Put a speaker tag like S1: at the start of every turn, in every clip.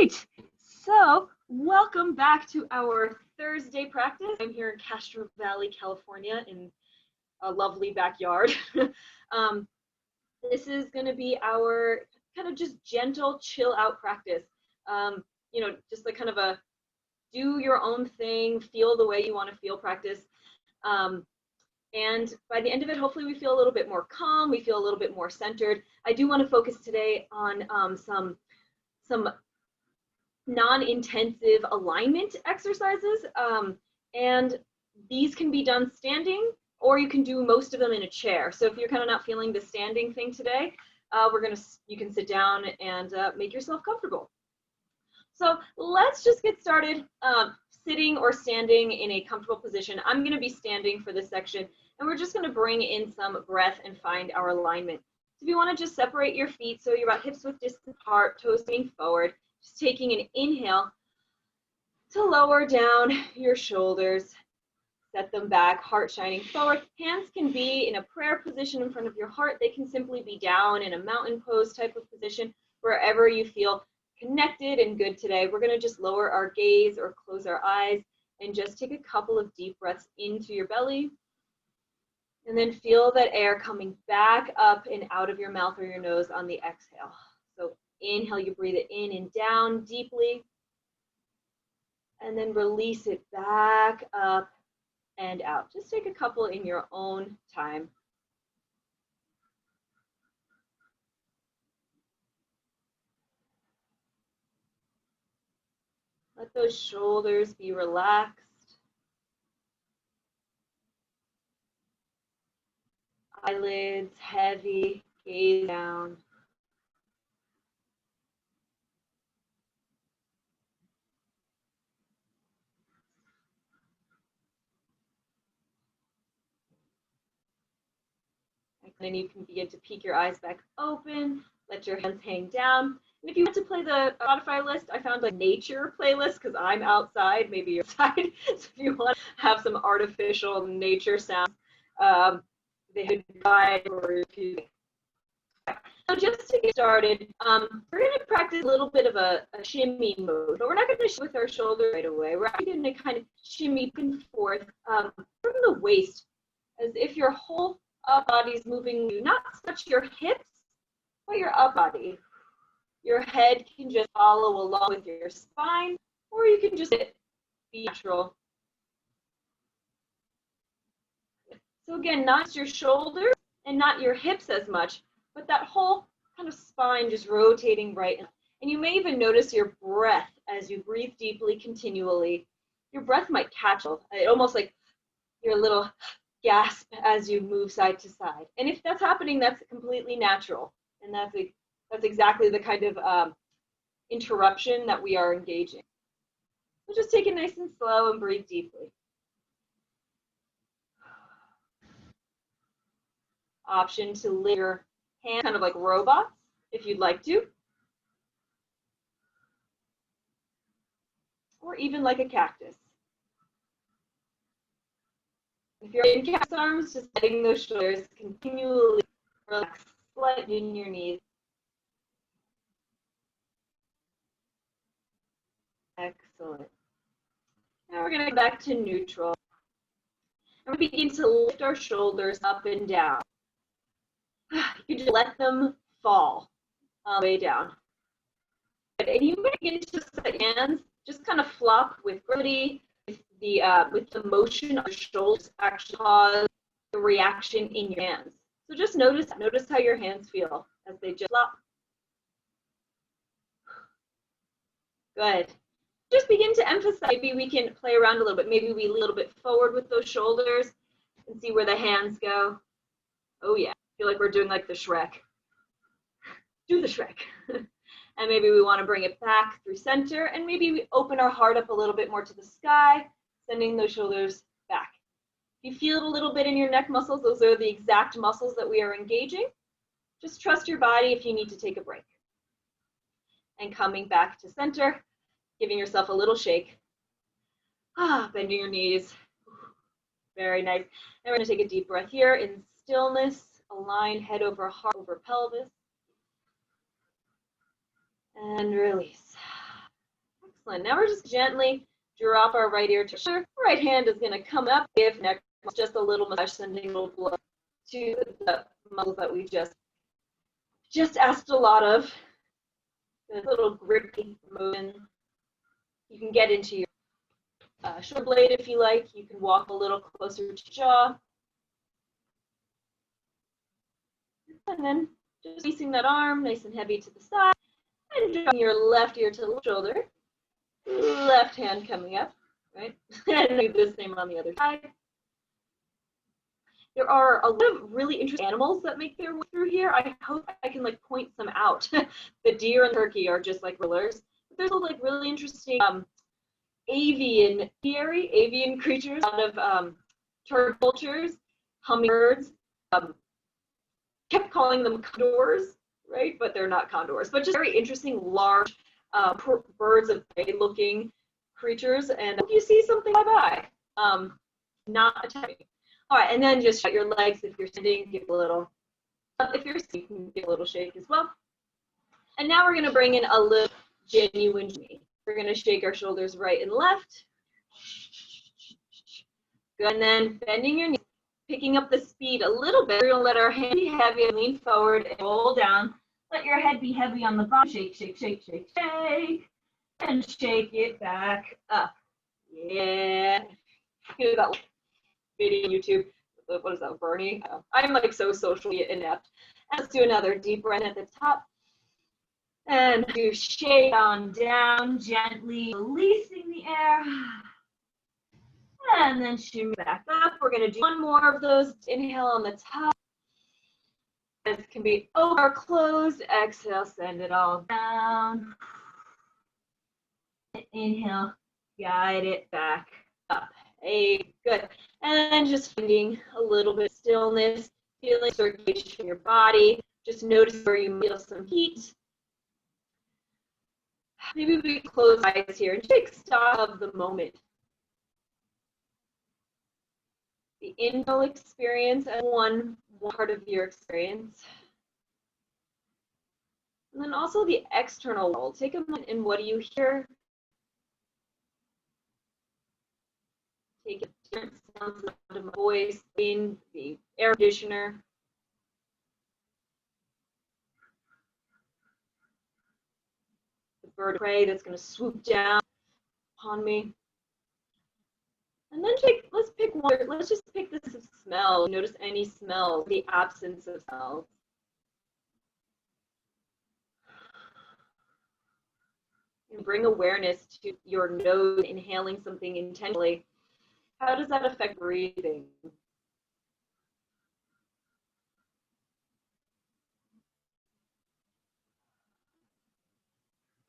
S1: right, so welcome back to our Thursday practice. I'm here in Castro Valley, California, in a lovely backyard. This is going to be our kind of just gentle chill out practice. Just like kind of a do your own thing, feel the way you want to feel practice. And by the end of it, hopefully we feel a little bit more calm, we feel a little bit more centered. I do want to focus today on some non-intensive alignment exercises, and these can be done standing, or you can do most of them in a chair. So if you're kind of not feeling the standing thing today, you can sit down and make yourself comfortable. So let's just get started sitting or standing in a comfortable position. I'm going to be standing for this section, and we're just going to bring in some breath and find our alignment. So if you want to just separate your feet so you're about hips width distance apart, toes pointing forward, just taking an inhale to lower down your shoulders, set them back, heart shining forward. Hands can be in a prayer position in front of your heart. They can simply be down in a mountain pose type of position, wherever you feel connected and good today. We're going to just lower our gaze or close our eyes and just take a couple of deep breaths into your belly. And then feel that air coming back up and out of your mouth or your nose on the exhale. So inhale, you breathe it in and down deeply. And then release it back up and out. Just take a couple in your own time. Let those shoulders be relaxed. Eyelids heavy, gaze down. And then you can begin to peek your eyes back open, let your hands hang down. And if you want to play the Spotify list, I found a nature playlist because I'm outside, maybe you're outside. So if you want to have some artificial nature sounds, they could guide or if you. So just to get started, we're going to practice a little bit of a shimmy mode, but we're not going to shimmy with our shoulder right away. We're actually going to kind of shimmy back and forth from the waist, as if your whole up body is moving, not so much your hips, but your up body. Your head can just follow along with your spine, or you can just be natural. So again, not your shoulders and not your hips as much, but that whole kind of spine just rotating right. And you may even notice your breath as you breathe deeply continually. Your breath might catch it, almost like your little gasp as you move side to side. And if that's happening, that's completely natural. And that's exactly the kind of interruption that we are engaging. So just take it nice and slow and breathe deeply. Option to lift your hands kind of like robots, if you'd like to. Or even like a cactus. If you're in cactus arms, just letting those shoulders continually relax, slightly in your knees. Excellent. Now we're going to go back to neutral. And we begin to lift our shoulders up and down. You just let them fall all the way down. And you might begin to set hands, just kind of flop with gravity, with the motion of your shoulders actually cause the reaction in your hands. So just notice how your hands feel as they just flop. Good. Just begin to emphasize, maybe we can play around a little bit. Maybe we lean a little bit forward with those shoulders and see where the hands go. Oh yeah, I feel like we're doing like the Shrek. Do the Shrek. And maybe we want to bring it back through center, and maybe we open our heart up a little bit more to the sky, sending those shoulders back. If you feel it a little bit in your neck muscles, those are the exact muscles that we are engaging. Just trust your body if you need to take a break. And coming back to center, giving yourself a little shake. Bending your knees. Very nice. And we're going to take a deep breath here in stillness, align head over heart over pelvis. And release. Excellent. Now we're just gently drop our right ear to shoulder. Right hand is going to come up. If next, just a little massage, sending a little blood to the muscles that we just asked a lot of. A little grippy motion. You can get into your shoulder blade if you like. You can walk a little closer to jaw. And then just releasing that arm nice and heavy to the side. And drawing your left ear to the shoulder. Left hand coming up, right? And do the same on the other side. There are a lot of really interesting animals that make their way through here. I hope I can like point some out. The deer and turkey are just like rulers. But there's also like really interesting avian creatures out of turtle vultures, hummingbirds. Kept calling them condors, right? But they're not condors. But just very interesting, large birds of prey looking creatures. And if you see something bye bye, not attacking. All right, and then just shut your legs if you're standing, give a little. If you're sitting, you can give a little shake as well. And now we're going to bring in a little genuine knee. We're going to shake our shoulders right and left. Good, and then bending your knees, picking up the speed a little bit. We're going to let our hand be heavy, lean forward, and roll down. Let your head be heavy on the bottom. Shake, shake, shake, shake, shake, and shake it back up. Yeah. Hear that video on YouTube. What is that, Bernie? I'm like so socially inept. Let's do another deep breath at the top. And do shake on down, gently releasing the air. And then shimmy back up. We're going to do one more of those. Inhale on the top. This can be over or closed. Exhale, send it all down. Inhale, guide it back up. Hey, good. And then just finding a little bit of stillness, feeling circulation in your body. Just notice where you feel some heat. Maybe we close eyes here and take stock of the moment. The internal experience and one part of your experience. And then also the external world. Take a moment and what do you hear? Take different sounds of my voice, in the air conditioner. The bird of prey that's going to swoop down upon me. And then let's pick one. Let's just pick this smell. Notice any smells, the absence of smells. And bring awareness to your nose, inhaling something intentionally. How does that affect breathing?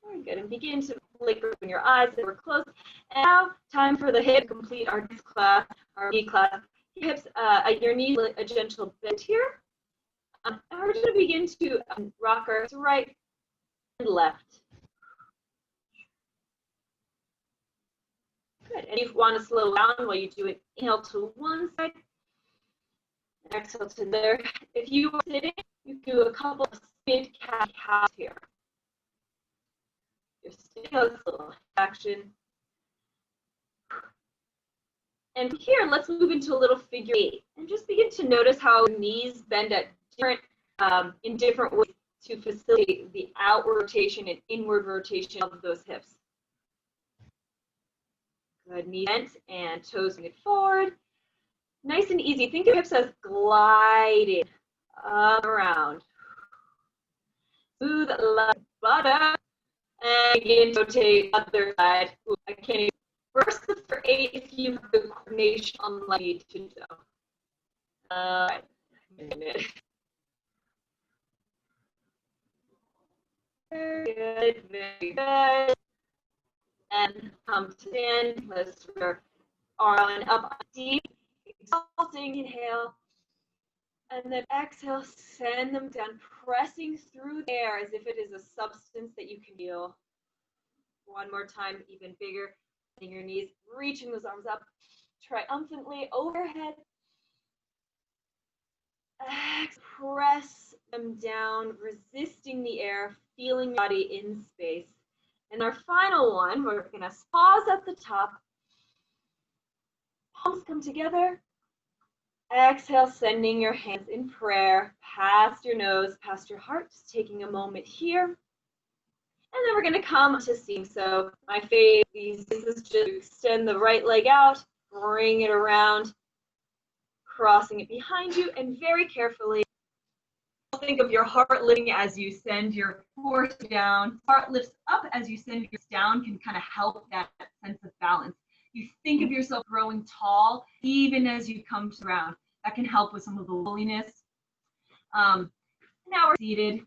S1: Very good. And begin to flicker in your eyes that were closed. And now, time for the hip. Complete our class, our knee class. Hips at your knee, a gentle bend here. And we're going to begin to rock our right and left. Good. And if you want to slow down while you do it, inhale to one side, exhale to the other. If you are sitting, you do a couple of split cat cows here. You're sitting, a little action. And here, let's move into a little figure 8 and just begin to notice how knees bend at in different ways to facilitate the outward rotation and inward rotation of those hips. Good, knee bent and toes moving forward. Nice and easy. Think of hips as gliding up around. Smooth like butter. And begin to rotate other side. Ooh, I can't even. First for 8 if you have the coordination on the knee to do. Right. Very good, very good. And come to stand. Let's arm up deep. Exhausting, inhale. And then exhale, send them down, pressing through the air as if it is a substance that you can feel. One more time, even bigger. Your knees, reaching those arms up triumphantly overhead. Press them down, resisting the air, feeling your body in space. And our final one, we're going to pause at the top. Palms come together. Exhale, sending your hands in prayer past your nose, past your heart. Just taking a moment here. And then we're going to come to seam. So my favorite, this is just extend the right leg out, bring it around, crossing it behind you, and very carefully think of your heart lifting as you send your force down. Heart lifts up as you send yours down can kind of help that sense of balance. You think of yourself growing tall even as you come to the ground. That can help with some of the wobbliness. Now we're seated.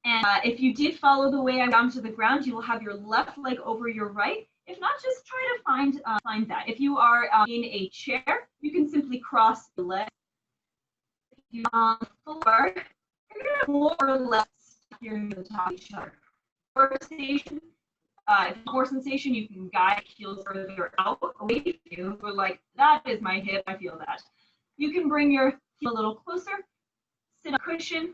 S1: And if you did follow the way I'm down to the ground, you will have your left leg over your right. If not, just try to find that. If you are in a chair, you can simply cross your legs. If you're on the floor, you're going to more or less you're near the top of each other. For sensation, if you want more sensation, you can guide heels further out away from you. We're like, that is my hip, I feel that. You can bring your heel a little closer, sit on a cushion,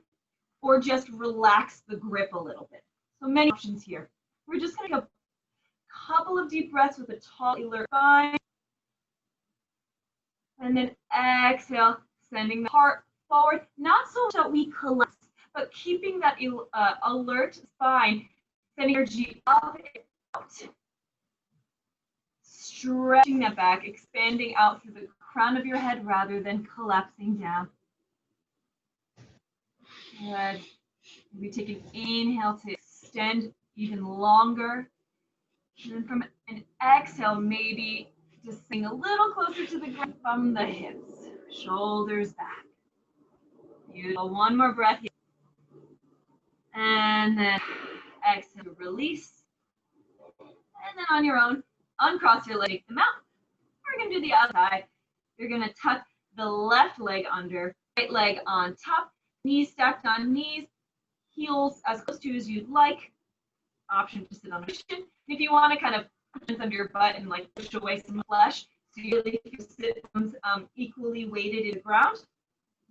S1: or just relax the grip a little bit. So many options here. We're just going to take a couple of deep breaths with a tall, alert spine. And then exhale, sending the heart forward. Not so much that we collapse, but keeping that alert spine, sending energy up and out. Stretching that back, expanding out through the crown of your head rather than collapsing down. Good. We take an inhale to extend even longer. And then from an exhale, maybe just sing a little closer to the ground from the hips. Shoulders back. Beautiful. One more breath here. And then exhale, release. And then on your own, uncross your leg, take them out. We're going to do the other side. You're going to tuck the left leg under, right leg on top, knees stacked on knees, heels as close to as you'd like. Option to sit on a cushion. If you want to kind of put under your butt and like push away some flesh, so you really sit equally weighted in the ground,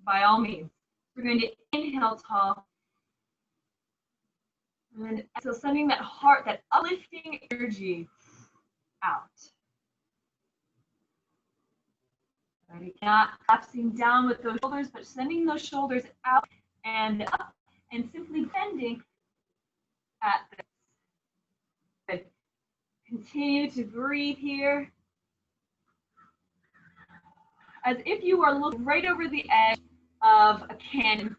S1: by all means. We're going to inhale tall. And so sending that heart, that uplifting energy out. Right? Not collapsing down with those shoulders, but sending those shoulders out and up and simply bending at the good. Continue to breathe here. As if you are looking right over the edge of a canyon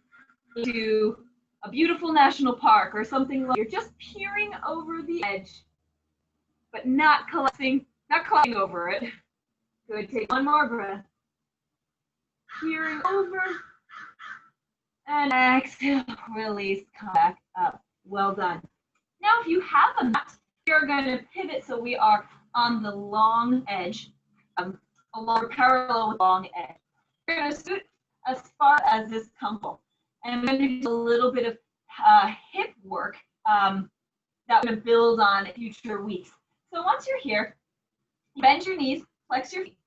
S1: to a beautiful national park or something like that. You're just peering over the edge, but not collapsing, not climbing over it. Good, take one more breath. Peering over, and exhale, release, come back up. Well done. Now, if you have a mat, you're going to pivot so we are on the long edge, along parallel with the long edge. We're going to scoot as far as is comfortable. And we're going to do a little bit of hip work that we're going to build on in future weeks. So once you're here, bend your knees, flex your feet,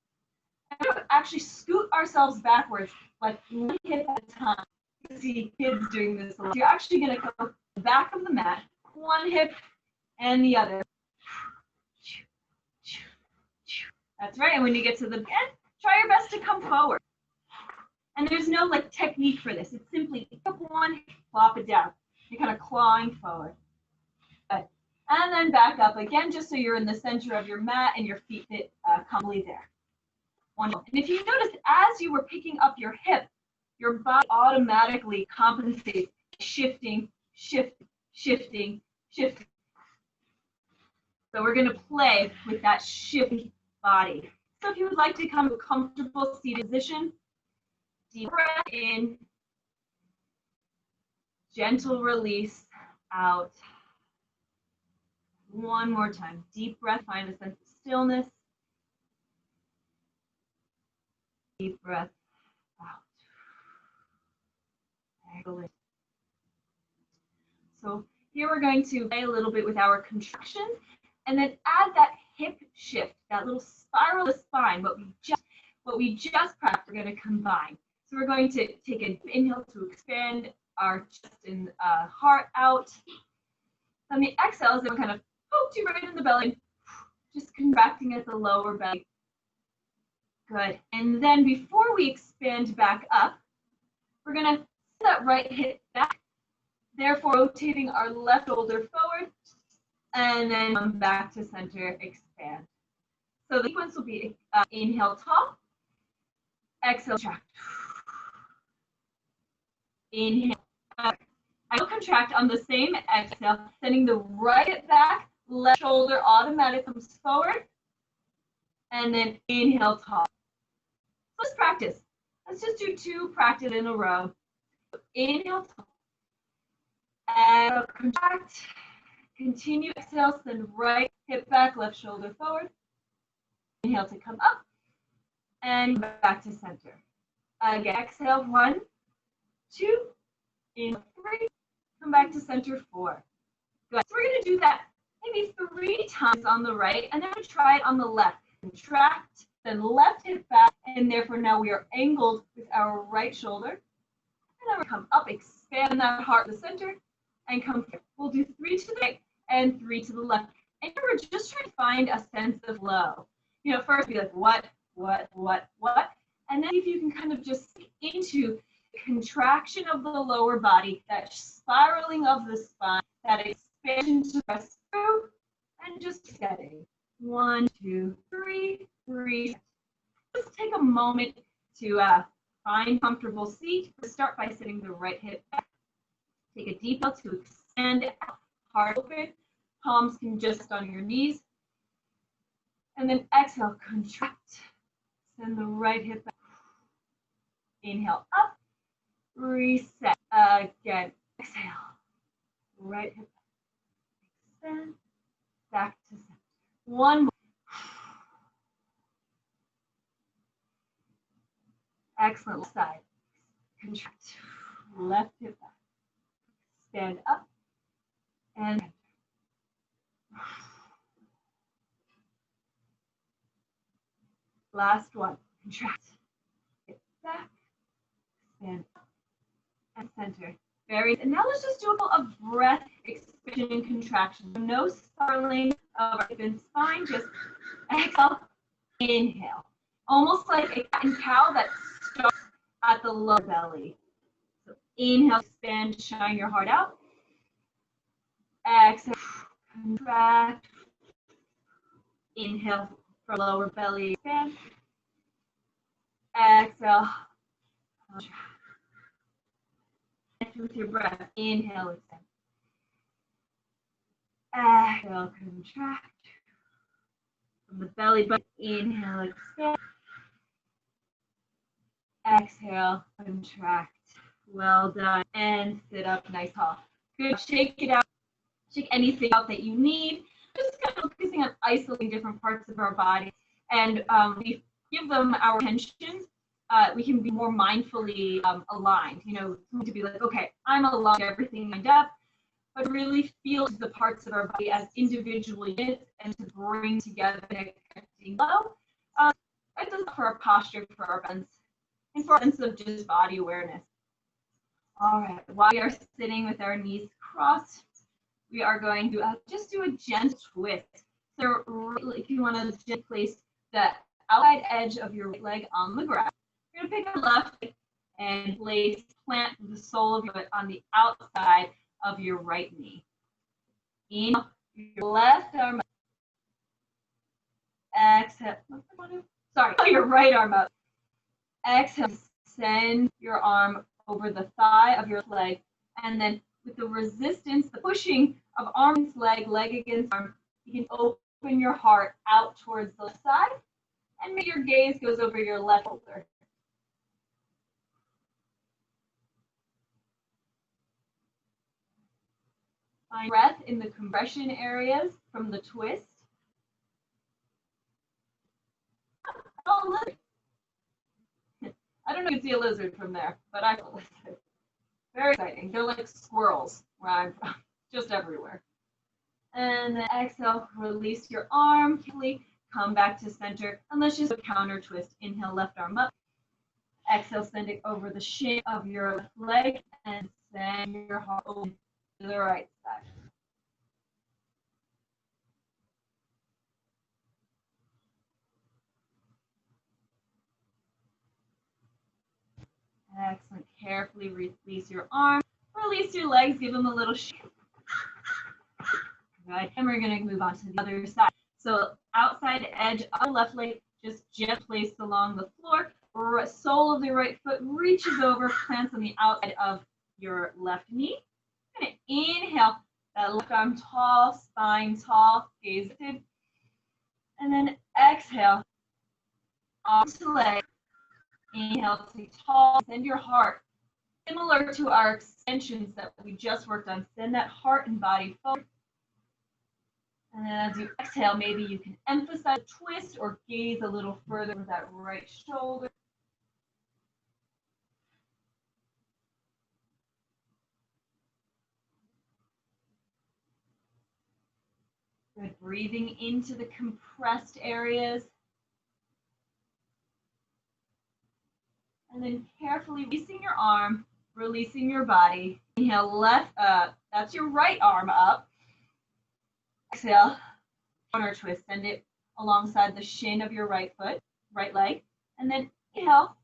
S1: and we're going to actually scoot ourselves backwards, like one hip at a time. You can see kids doing this a lot. You're actually going to come to the back of the mat, one hip and the other. That's right. And when you get to the end, try your best to come forward. And there's no like technique for this. It's simply pick up one, plop it down. You're kind of clawing forward. Good. And then back up again, just so you're in the center of your mat and your feet fit comfortably there. Wonderful. And if you notice, as you were picking up your hip, your body automatically compensates, shifting, shifting, shifting, shifting. So we're going to play with that shifting body. So if you would like to come to a comfortable seated position, deep breath in, gentle release out. One more time. Deep breath, find a sense of stillness. Deep breath out. Excellent. So here we're going to play a little bit with our contractions and then add that hip shift, that little spiral of the spine, what we just practiced, we're going to combine. So we're going to take an inhale to expand our chest and heart out. On the exhales, it kind of pokes you right in the belly, just contracting at the lower belly. Good. And then before we expand back up, we're going to set that right hip back, therefore rotating our left shoulder forward, and then come back to center, expand. So the sequence will be inhale tall, exhale contract. Inhale. I will contract on the same exhale, sending the right hip back, left shoulder automatically comes forward, and then inhale tall. So let's practice. Let's just do 2 practice in a row. Inhale tall. Exhale, contract. Continue, exhale, send right hip back, left shoulder forward. Inhale to come up, and back to center. Again, exhale, 1, 2, inhale, 3, come back to center, 4. Good. So we're going to do that maybe 3 times on the right, and then we try it on the left. Contract, then left hip back, and therefore now we are angled with our right shoulder. And then we come up, expand that heart to the center, and come here. We'll do 3 to the right and 3 to the left. And we're just trying to find a sense of flow. You know, first be like, what? And then if you can kind of just sink into the contraction of the lower body, that spiraling of the spine, that expansion to press through, and just steady. 1, 2, 3, 3. Just take a moment to find a comfortable seat. Start by sitting the right hip back. Take a deep breath to expand out, heart open. Palms can just on your knees. And then exhale, contract. Send the right hip back. Inhale up. Reset. Again. Exhale. Right hip back. Extend. Back to center. 1 more. Excellent. Left side. Contract. Left hip back. Stand up. And last one. Contract. Hip back. Stand up. And center. Very. And now let's just do a little of breath expansion and contraction. No spiraling of our hip and spine. Just exhale. Inhale. Almost like a cat and cow that starts at the lower belly. So inhale, expand, shine your heart out. Exhale, contract. Inhale for lower belly, expand. Exhale, contract. With your breath, inhale, extend. Exhale, contract. From the belly button, inhale, expand. Exhale, contract. Well done. And sit up nice tall. Good. Shake it out. Shake anything out that you need. Just kind of focusing on isolating different parts of our body. And we give them our attention. We can be more mindfully aligned. You know, to be like, okay, I'm aligned, everything lined up, but really feel the parts of our body as individual units and to bring together a connecting flow. It does for our posture, for our balance, and for a sense of just body awareness. All right, while we are sitting with our knees crossed, we are going to just do a gentle twist. So if you want to just place the outside edge of your right leg on the ground, you're going to pick up left leg and plant the sole of your foot on the outside of your right knee. Inhale, your left arm up. Exhale. Sorry, your right arm up. Exhale, send your arm over the thigh of your leg, and then with the resistance, the pushing of arm against leg against arm, you can open your heart out towards the left side, and maybe your gaze goes over your left shoulder. Find breath in the compression areas from the twist. Oh, look. I don't know if you can see a lizard from there, but I saw a lizard. Very exciting. They're like squirrels where I'm from, just everywhere. And then exhale, release your arm, carefully come back to center, and let's just do a counter twist. Inhale, left arm up. Exhale, send it over the shin of your left leg, and send your heart over to the right side. Excellent. Carefully release your arm. Release your legs. Give them a little shake. Good. And we're going to move on to the other side. So outside edge of the left leg, just gently placed along the floor. Sole of the right foot reaches over, plants on the outside of your left knee. I'm going to inhale, that left arm tall, spine tall, gaze lifted. And then exhale, arm to leg. Inhale, stay tall, send your heart. Similar to our extensions that we just worked on, send that heart and body forward. And then as you exhale, maybe you can emphasize twist or gaze a little further with that right shoulder. Good. Breathing into the compressed areas. And then carefully releasing your arm, releasing your body. Inhale, left, that's your right arm up. Exhale, corner twist, send it alongside the shin of your right foot, right leg. And then inhale,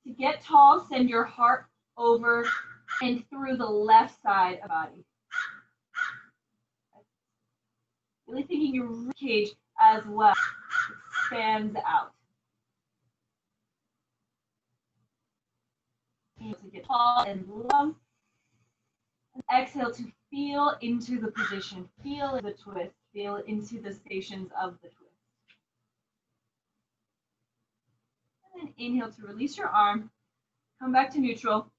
S1: to get tall, send your heart over and through the left side of the body. Really thinking your rib cage as well expands out. Inhale to get tall and long. And exhale to feel into the position, feel the twist, feel into the stations of the twist. And then inhale to release your arm, come back to neutral.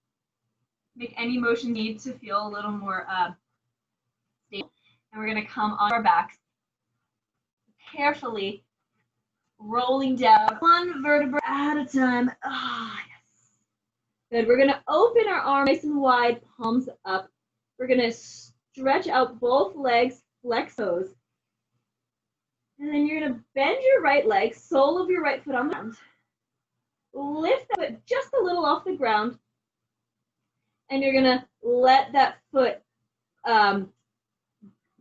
S1: Make any motion need to feel a little more stable. And we're going to come on our backs, carefully rolling down one vertebra at a time. Ah, yes. Good. We're going to open our arm nice and wide, palms up. We're going to stretch out both legs, flex toes. And then you're going to bend your right leg, sole of your right foot on the ground. Lift that foot just a little off the ground. And you're going to let that foot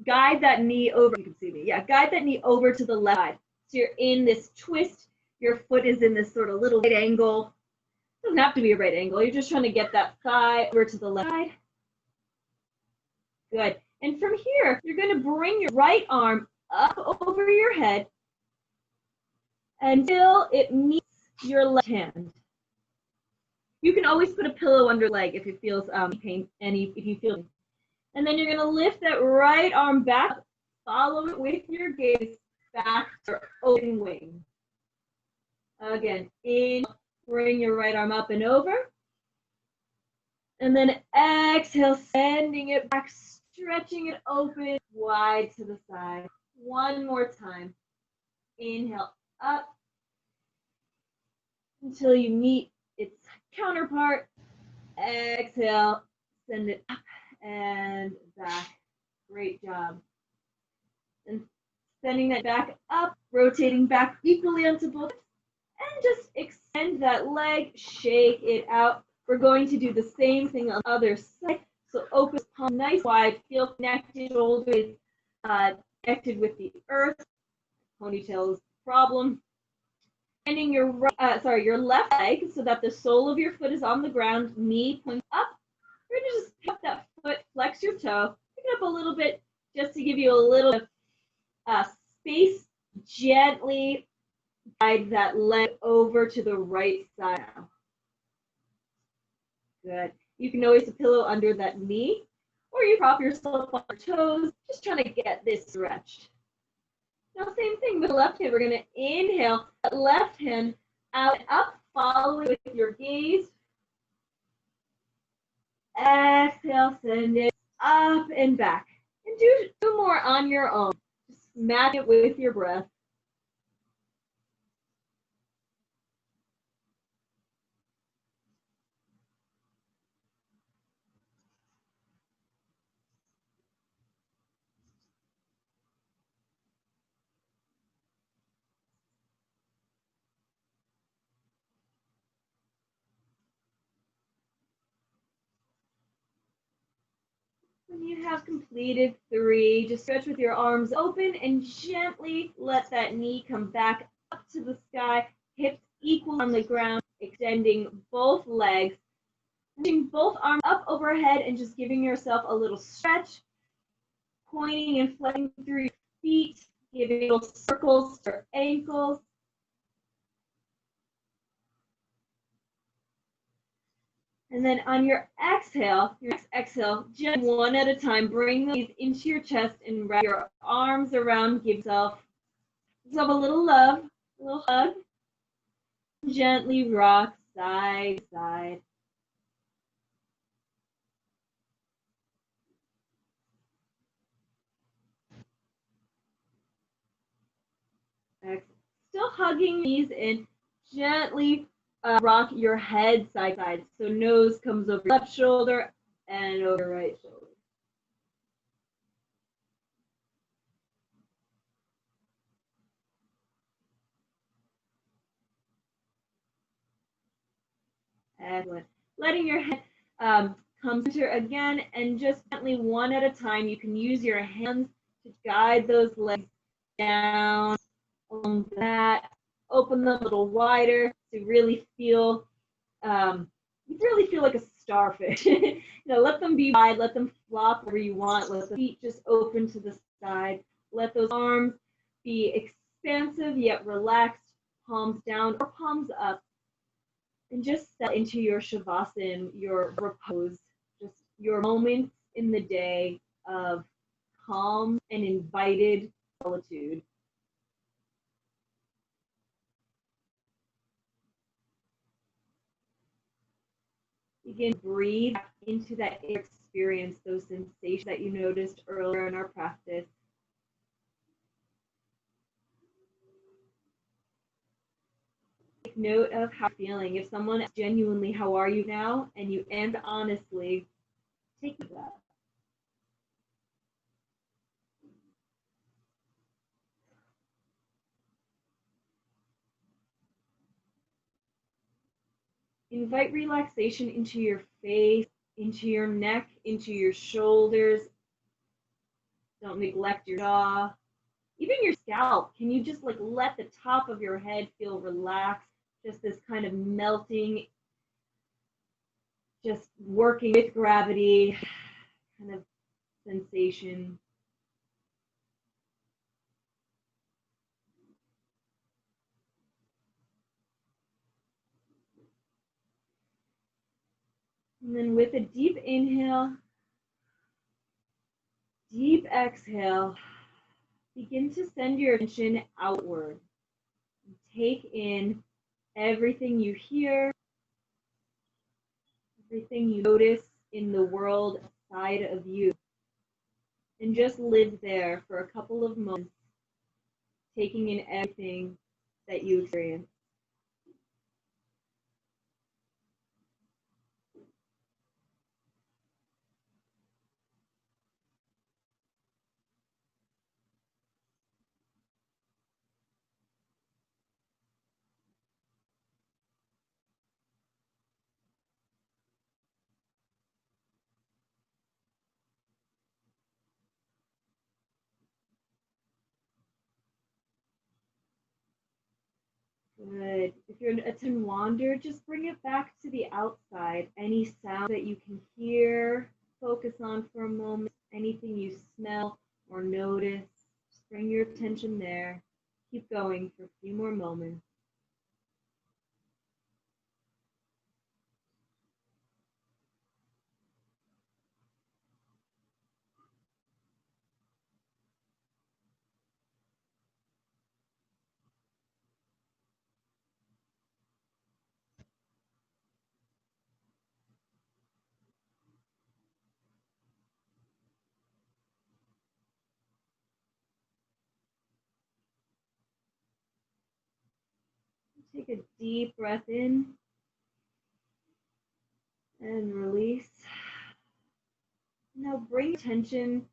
S1: guide that knee over. You can see me. Yeah, guide that knee over to the left side. So you're in this twist. Your foot is in this sort of little right angle. It doesn't have to be a right angle. You're just trying to get that thigh over to the left side. Good. And from here, you're going to bring your right arm up over your head until it meets your left hand. You can always put a pillow under your leg if it feels pain, if you feel. And then you're going to lift that right arm back, follow it with your gaze back to open wing. Again, in, bring your right arm up and over. And then exhale, sending it back, stretching it open, wide to the side. One more time. Inhale up until you meet its counterpart. Exhale, send it up and back. Great job. And sending that back up, rotating back equally onto both. And just extend that leg, shake it out. We're going to do the same thing on the other side. So open palm nice wide, feel connected, shoulders connected with the earth. Ponytail is the problem. Bending your your left leg so that the sole of your foot is on the ground, knee points up. We're going to just pick up that foot, flex your toe, pick it up a little bit just to give you a little bit of space. Gently guide that leg over to the right side now. Good. You can always put a pillow under that knee, or you prop yourself on your toes, just trying to get this stretched. Now, same thing with the left hand. We're going to inhale that left hand out and up, following with your gaze. Exhale, send it up and back. And do more on your own. Just match it with your breath. When you have completed 3, just stretch with your arms open and gently let that knee come back up to the sky, hips equal on the ground, extending both legs. Reaching both arms up overhead and just giving yourself a little stretch, pointing and flexing through your feet, giving little circles to your ankles. And then on your exhale, just one at a time, bring these into your chest and wrap your arms around. Give yourself a little love, a little hug. Gently rock side to side. Exhale. Still hugging knees in. Gently rock your head side to side. So nose comes over your left shoulder and over your right shoulder. Excellent. Letting your head come center again, and just gently one at a time. You can use your hands to guide those legs down along that. Open them a little wider to really feel like a starfish. Let them be wide, let them flop wherever you want, let the feet just open to the side, let those arms be expansive yet relaxed, palms down or palms up, and just settle into your shavasana, your repose, just your moments in the day of calm and invited solitude. Begin to breathe into that experience, those sensations that you noticed earlier in our practice. Take note of how you're feeling. If someone asks genuinely, how are you now? And you end honestly, take that. Invite relaxation into your face, into your neck, into your shoulders. Don't neglect your jaw. Even your scalp. Can you just let the top of your head feel relaxed? Just this kind of melting, just working with gravity kind of sensation. And then with a deep inhale, deep exhale, begin to send your attention outward. Take in everything you hear, everything you notice in the world outside of you. And just live there for a couple of moments, taking in everything that you experience. Good. If you're a ten wander, just bring it back to the outside. Any sound that you can hear, focus on for a moment. Anything you smell or notice, just bring your attention there. Keep going for a few more moments. Take a deep breath in and release. Now bring attention to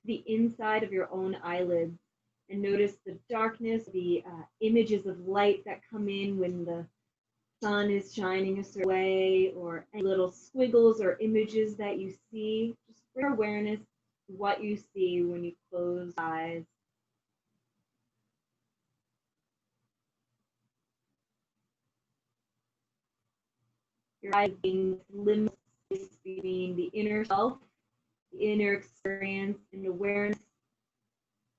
S1: the inside of your own eyelids and notice the darkness, the images of light that come in when the sun is shining a certain way, or any little squiggles or images that you see. Just bring awareness to what you see when you close eyes. Your eyes being glimpse between the inner self, the inner experience and awareness,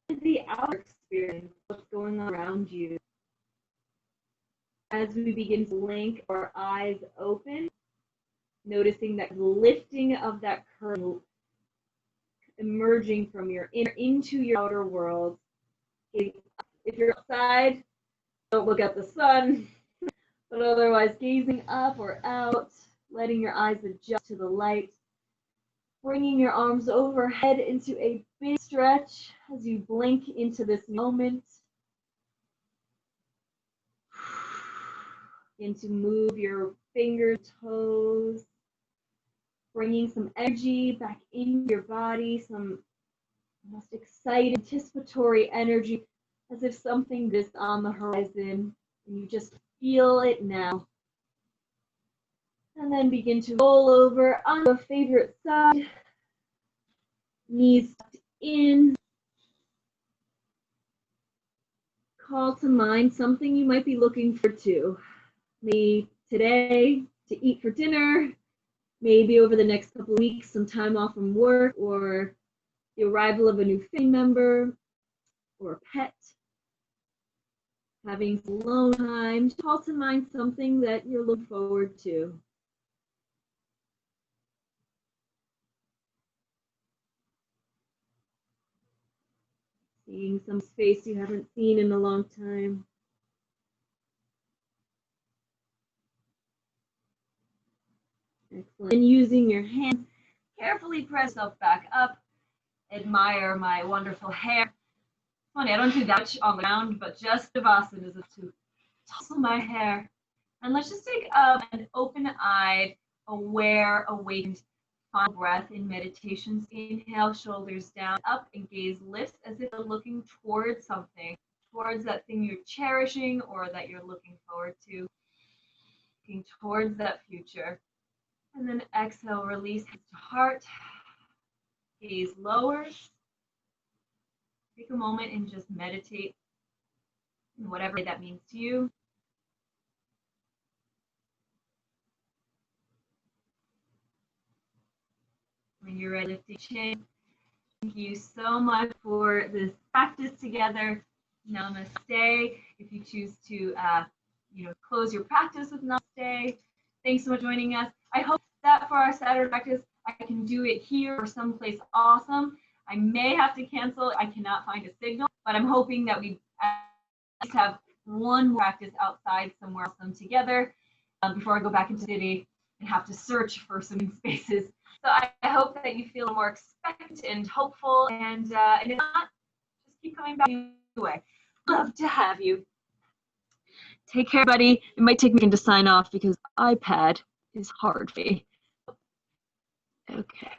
S1: and the outer experience, what's going on around you. As we begin to blink our eyes open, noticing that lifting of that curtain, emerging from your inner into your outer world. If you're outside, don't look at the sun, but otherwise gazing up or out, letting your eyes adjust to the light, bringing your arms overhead into a big stretch as you blink into this moment. Begin to move your fingers, toes, bringing some energy back into your body, some most excited, anticipatory energy, as if something is on the horizon, and you just feel it now. And then begin to roll over on your favorite side, knees tucked in. Call to mind something you might be looking forward to. Maybe today, to eat for dinner, maybe over the next couple of weeks, some time off from work, or the arrival of a new family member or a pet. Having some alone time, call to mind something that you're looking forward to. Seeing some space you haven't seen in a long time. Excellent. And using your hands, carefully press yourself back up. Admire my wonderful hair. Funny, I don't do that much on the ground, but just Savasana is to tussle my hair. And let's just take an open-eyed, aware, awakened final breath in meditations. Inhale, shoulders down, up, and gaze lifts as if you're looking towards something, towards that thing you're cherishing or that you're looking forward to, looking towards that future. And then exhale, release hands to heart, gaze lowers. Take a moment and just meditate in whatever that means to you. When you're ready, lift your chin. Thank you so much for this practice together. Namaste. If you choose to, close your practice with namaste. Thanks so much for joining us. I hope that for our Saturday practice, I can do it here or someplace awesome. I may have to cancel. I cannot find a signal, but I'm hoping that we at least have one more practice outside somewhere awesome together before I go back into the city and have to search for some spaces. So I hope that you feel more expectant and hopeful, and if not, just keep coming back anyway. Love to have you. Take care, buddy. It might take me to sign off because iPad is hard for me. Okay.